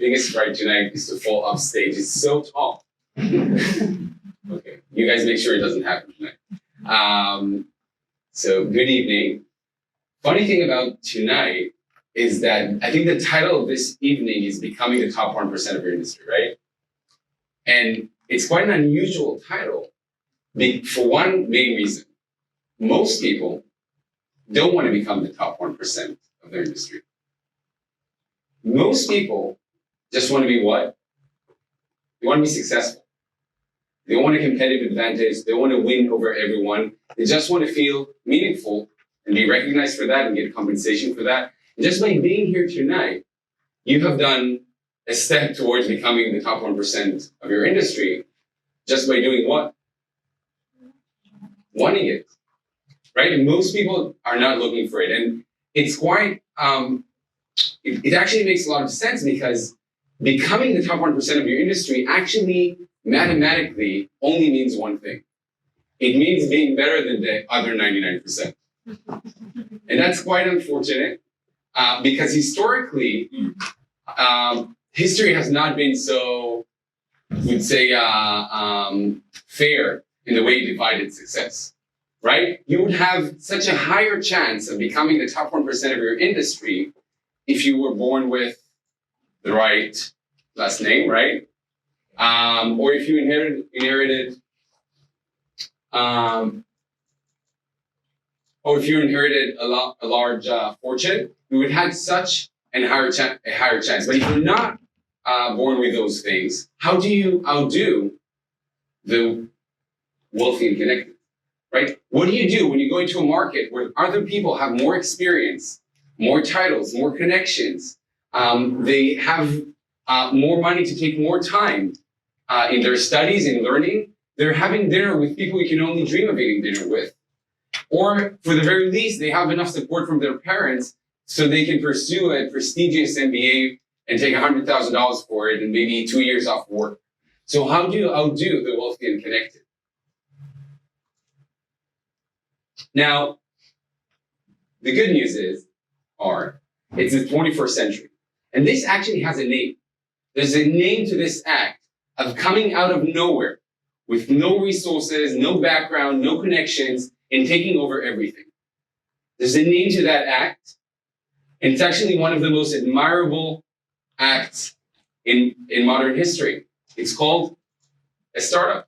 biggest fright tonight is to fall off stage. It's so tall. Okay, you guys make sure it doesn't happen tonight. So good evening. Funny thing about tonight is that I think the title of this evening is Becoming the Top 1% of Your Industry, right? And it's quite an unusual title for one main reason. Most people don't want to become the top 1% of their industry. Most people just want to be what? They want to be successful. They want a competitive advantage. They want to win over everyone. They just want to feel meaningful and be recognized for that and get compensation for that. And just by being here tonight, you have done a step towards becoming the top 1% of your industry just by doing what? Wanting it, right? And most people are not looking for it. And it's quite, it actually makes a lot of sense because becoming the top 1% of your industry actually mathematically only means one thing. It means being better than the other 99%. And that's quite unfortunate because historically, history has not been so, we'd say, fair in the way it divided success, right? You would have such a higher chance of becoming the top 1% of your industry if you were born with the right last name, right? Or if you inherited a large fortune, you would have such a higher chance. But if you're not born with those things, how do you outdo the wealthy and connected, right? What do you do when you go into a market where other people have more experience, more titles, more connections? They have more money to take more time in their studies and learning. They're having dinner with people you can only dream of eating dinner with. Or for the very least, they have enough support from their parents so they can pursue a prestigious MBA and take $100,000 for it and maybe 2 years off work. So how do you outdo the wealthy and connected? Now, the good news is, it's the 21st century. And this actually has a name. There's a name to this act of coming out of nowhere with no resources, no background, no connections, and taking over everything. There's a name to that act, and it's actually one of the most admirable acts in modern history. It's called a startup.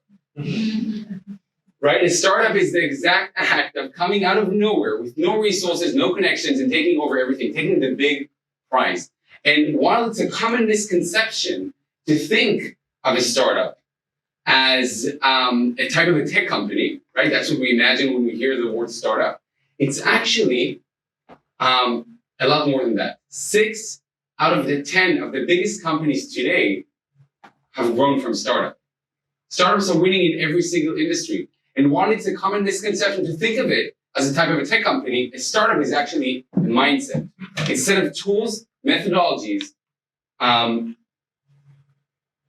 Right? A startup is the exact act of coming out of nowhere with no resources, no connections, and taking over everything, taking the big prize. And while it's a common misconception to think of a startup as a type of a tech company, right? That's what we imagine when we hear the word startup. It's actually a lot more than that. 6 out of the 10 of the biggest companies today have grown from startup. Startups are winning in every single industry. And while it's a common misconception to think of it as a type of a tech company, a startup is actually a mindset. It's a set of tools, methodologies, and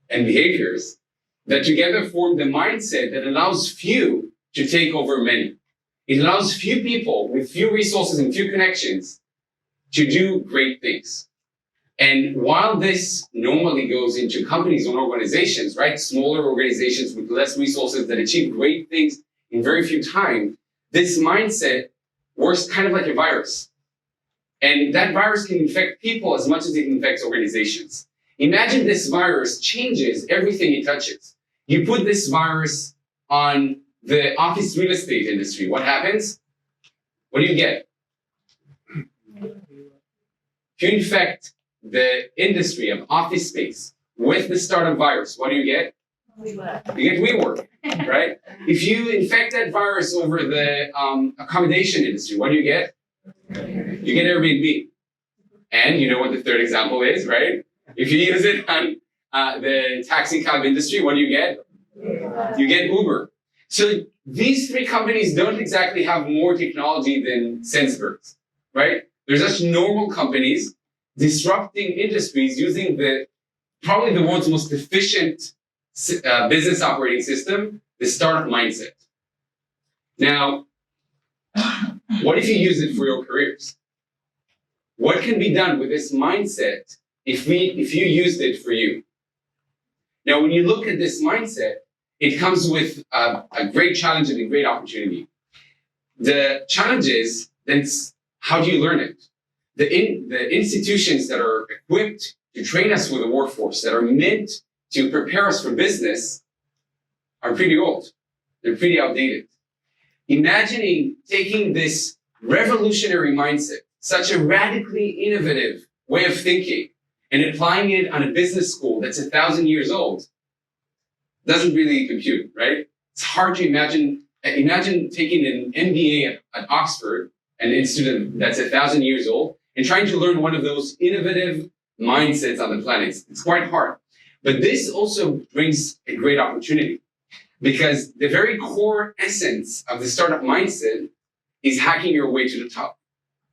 behaviors that together form the mindset that allows few to take over many. It allows few people with few resources and few connections to do great things. And while this normally goes into companies and organizations, right? Smaller organizations with less resources that achieve great things in very few time, this mindset works kind of like a virus. And that virus can infect people as much as it infects organizations. Imagine this virus changes everything it touches. You put this virus on the office real estate industry. What happens? What do you get? If you infect the industry of office space with the startup virus, what do you get? WeWork. You get WeWork, right? If you infect that virus over the accommodation industry, what do you get? You get Airbnb. And you know what the third example is, right? If you use it on the taxi cab industry, what do you get? You get Uber. So these 3 companies don't exactly have more technology than Sensebirds, right? They're just normal companies disrupting industries using probably the world's most efficient business operating system, the startup mindset. Now, what if you use it for your careers? What can be done with this mindset if you used it for you. Now, when you look at this mindset, it comes with a great challenge and a great opportunity. The challenge is, then how do you learn it? The institutions that are equipped to train us for the workforce, that are meant to prepare us for business, are pretty old. They're pretty outdated. Imagining taking this revolutionary mindset, such a radically innovative way of thinking, and applying it on a business school that's 1,000 years old, doesn't really compute, right? It's hard to imagine. Imagine taking an MBA at Oxford, an institute that's 1,000 years old, and trying to learn one of those innovative mindsets on the planet. It's quite hard. But this also brings a great opportunity, because the very core essence of the startup mindset is hacking your way to the top,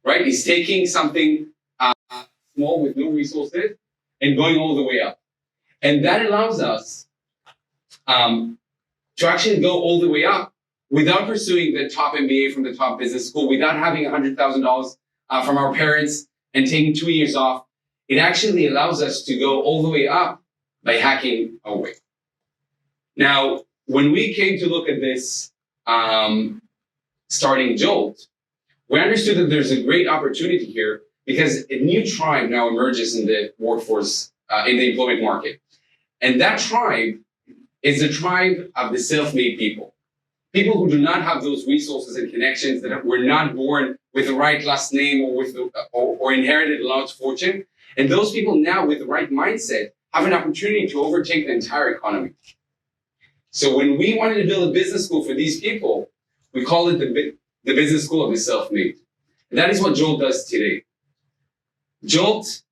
right? It's taking something small with no resources and going all the way up. And that allows us to actually go all the way up without pursuing the top MBA from the top business school, without having $100,000 from our parents and taking 2 years off. It actually allows us to go all the way up by hacking our way. Now, when we came to look at this, starting Jolt, we understood that there's a great opportunity here, because a new tribe now emerges in the workforce, in the employment market. And that tribe is the tribe of the self-made people. People who do not have those resources and connections, that were not born with the right last name or inherited a large fortune. And those people now, with the right mindset, have an opportunity to overtake the entire economy. So when we wanted to build a business school for these people, we call it the business school of the self-made. And that is what Jolt does today. Jolt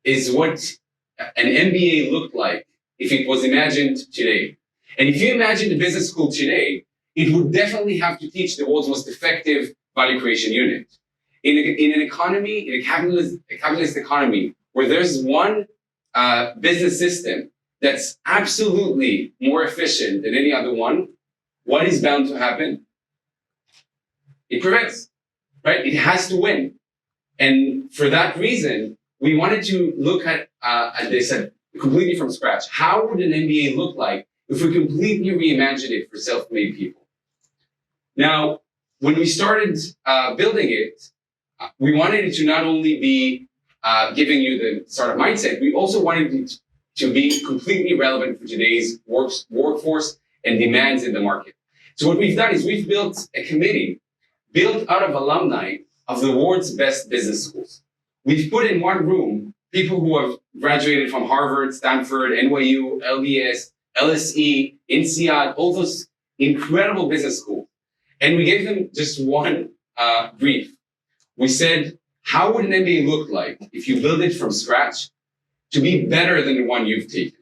is what an MBA looked like if it was imagined today. And if you imagine the business school today, it would definitely have to teach the world's most effective value creation unit. In an economy, in a capitalist economy, where there's one business system that's absolutely more efficient than any other one, what is bound to happen? It prevails, right? It has to win. And for that reason, we wanted to look at this completely from scratch. How would an MBA look like if we completely reimagined it for self-made people? Now, when we started building it, we wanted it to not only be giving you the startup mindset, we also wanted it to be completely relevant for today's workforce and demands in the market. So what we've done is we've built a committee built out of alumni of the world's best business schools. We've put in one room people who have graduated from Harvard, Stanford, NYU, LBS, LSE, INSEAD, all those incredible business schools. And we gave them just one brief. We said, how would an MBA look like if you build it from scratch to be better than the one you've taken?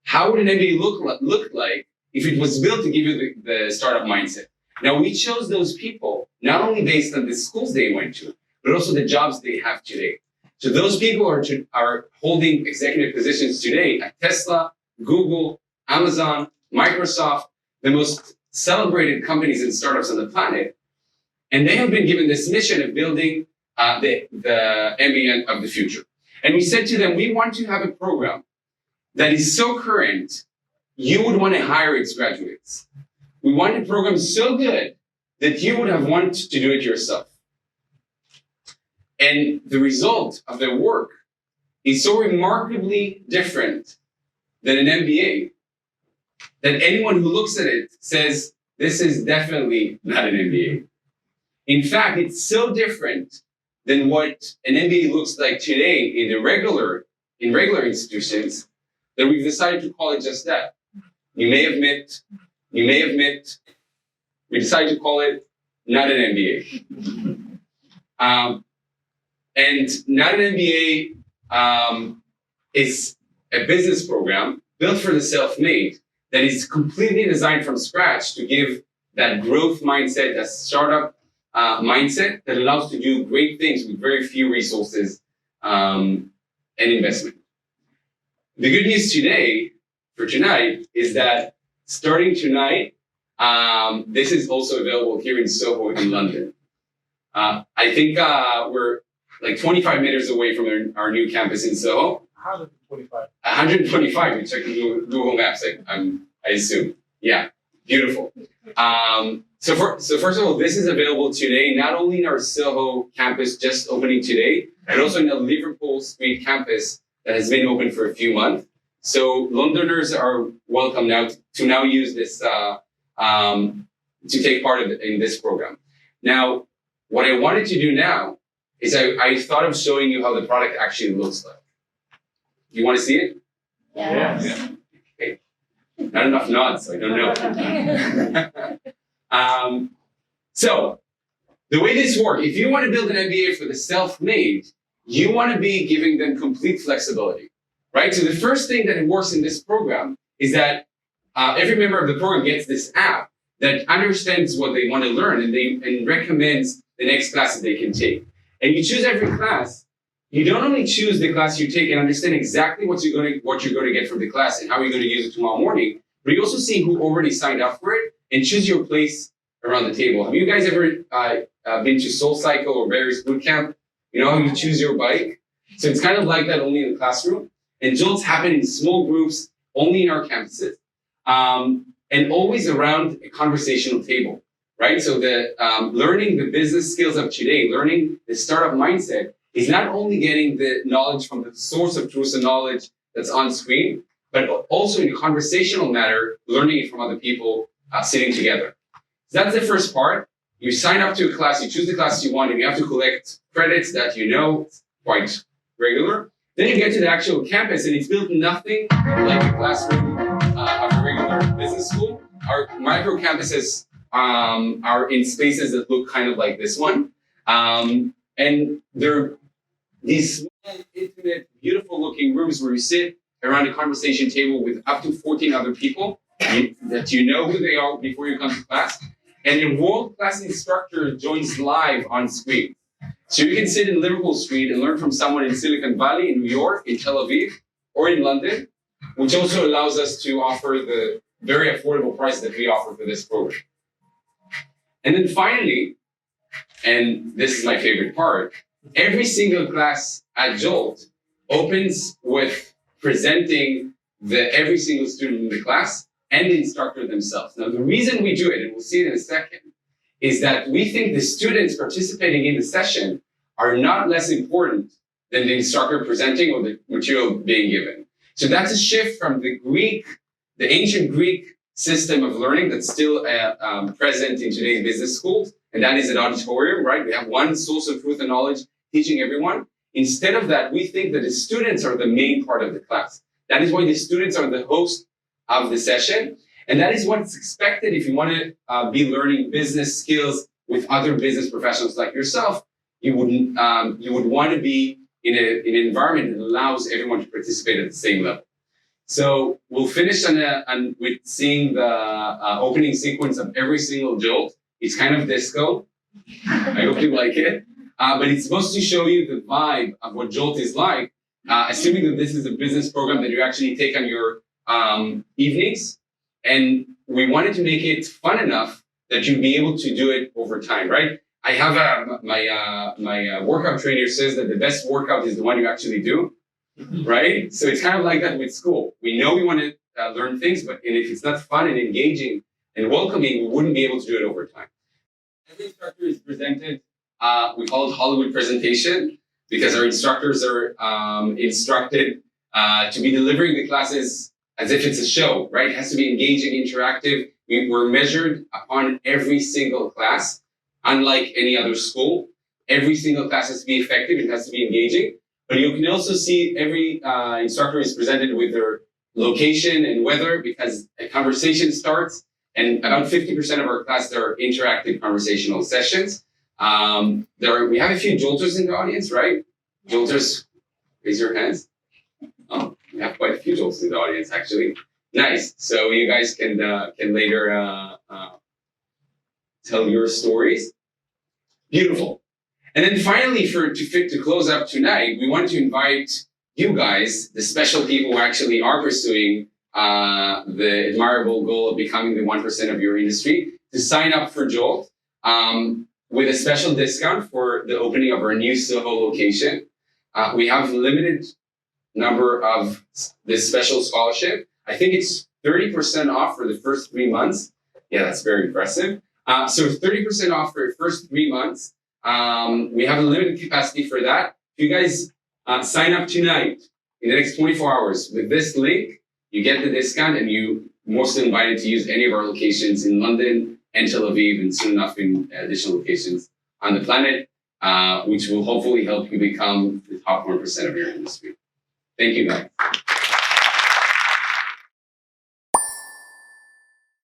How would an MBA look like if it was built to give you the startup mindset? Now, we chose those people not only based on the schools they went to, but also the jobs they have today. So those people are holding executive positions today at Tesla, Google, Amazon, Microsoft, the most celebrated companies and startups on the planet. And they have been given this mission of building the MBA of the future. And we said to them, we want to have a program that is so current, you would want to hire its graduates. We want a program so good that you would have wanted to do it yourself. And the result of their work is so remarkably different than an MBA that anyone who looks at it says, this is definitely not an MBA. In fact, it's so different than what an MBA looks like today in regular institutions that we've decided to call it just that. You may have met, we decided to call it not an MBA. And not an MBA is a business program built for the self-made that is completely designed from scratch to give that growth mindset, that startup mindset that allows to do great things with very few resources and investment. The good news today, for tonight, is that starting tonight, this is also available here in Soho in London. I think we're like 25 meters away from our new campus in Soho. 125. 125. You check Google Maps. I assume. Yeah, beautiful. So first of all, this is available today, not only in our Soho campus just opening today, but also in the Liverpool Street campus that has been open for a few months. So Londoners are welcome now to use this to take part in this program. Now, what I wanted to do now is I thought of showing you how the product actually looks like. You want to see it? Yes. Yeah. Okay. Not enough nods, so I don't know. So the way this works, if you want to build an MBA for the self-made, you want to be giving them complete flexibility, right? So the first thing that works in this program is that every member of the program gets this app that understands what they want to learn and recommends the next class that they can take. And you choose every class. You don't only choose the class you take and understand exactly what you're going to get from the class and how you're going to use it tomorrow morning, but you also see who already signed up for it and choose your place around the table. Have you guys ever been to Soul Cycle or various boot camp? You know how you choose your bike? So it's kind of like that, only in the classroom. And Jolts happen in small groups, only in our campuses, and always around a conversational table, right? So the learning the business skills of today, learning the startup mindset, is not only getting the knowledge from the source of truth and knowledge that's on screen, but also in a conversational manner, learning it from other people sitting together. So that's the first part. You sign up to a class, you choose the class you want, and you have to collect credits that you know, it's quite regular. Then you get to the actual campus, and it's built nothing like a classroom of a regular business school. Our micro campuses are in spaces that look kind of like this one. And they're these small, intimate, beautiful looking rooms where you sit around a conversation table with up to 14 other people that you know who they are before you come to class. And a world-class instructor joins live on screen. So you can sit in Liverpool Street and learn from someone in Silicon Valley, in New York, in Tel Aviv, or in London, which also allows us to offer the very affordable price that we offer for this program. And then finally, and this is my favorite part, every single class at Jolt opens with presenting every single student in the class and the instructor themselves. Now, the reason we do it, and we'll see it in a second, is that we think the students participating in the session are not less important than the instructor presenting or the material being given. So that's a shift from the ancient Greek system of learning that's still present in today's business schools, and that is an auditorium, right? We have one source of truth and knowledge teaching everyone. Instead of that, we think that the students are the main part of the class. That is why the students are the host of the session. And that is what's expected if you want to be learning business skills with other business professionals like yourself. You would want to be in an environment that allows everyone to participate at the same level. So we'll finish with seeing the opening sequence of every single Jolt. It's kind of disco. I hope you like it. But it's supposed to show you the vibe of what Jolt is like, assuming that this is a business program that you actually take on your evenings. And we wanted to make it fun enough that you'd be able to do it over time, right? I have my workout trainer says that the best workout is the one you actually do, right? So it's kind of like that with school. We know we want to learn things, but if it's not fun and engaging and welcoming, we wouldn't be able to do it over time. Every instructor is presented, we call it Hollywood presentation, because our instructors are instructed to be delivering the classes as if it's a show, right? It has to be engaging, interactive. We're measured upon every single class, unlike any other school. Every single class has to be effective. It has to be engaging. But you can also see every instructor is presented with their location and weather, because a conversation starts. And about 50% of our class, there are interactive conversational sessions. We have a few Jolters in the audience, right? Jolters, raise your hands. Oh, we have quite a few Jolters in the audience, actually. Nice. So you guys can later tell your stories. Beautiful. And then finally, to close up tonight, we want to invite you guys, the special people who actually are pursuing the admirable goal of becoming the 1% of your industry, to sign up for Jolt. with a special discount for the opening of our new Soho location. We have limited number of this special scholarship. I think it's 30% off for the first 3 months. Yeah, that's very impressive. So 30% off for your first 3 months. We have a limited capacity for that. If you guys sign up tonight, in the next 24 hours, with this link, you get the discount and you mostly invited to use any of our locations in London and Tel Aviv, and soon enough in additional locations on the planet, which will hopefully help you become the top 1% of your industry. Thank you, guys.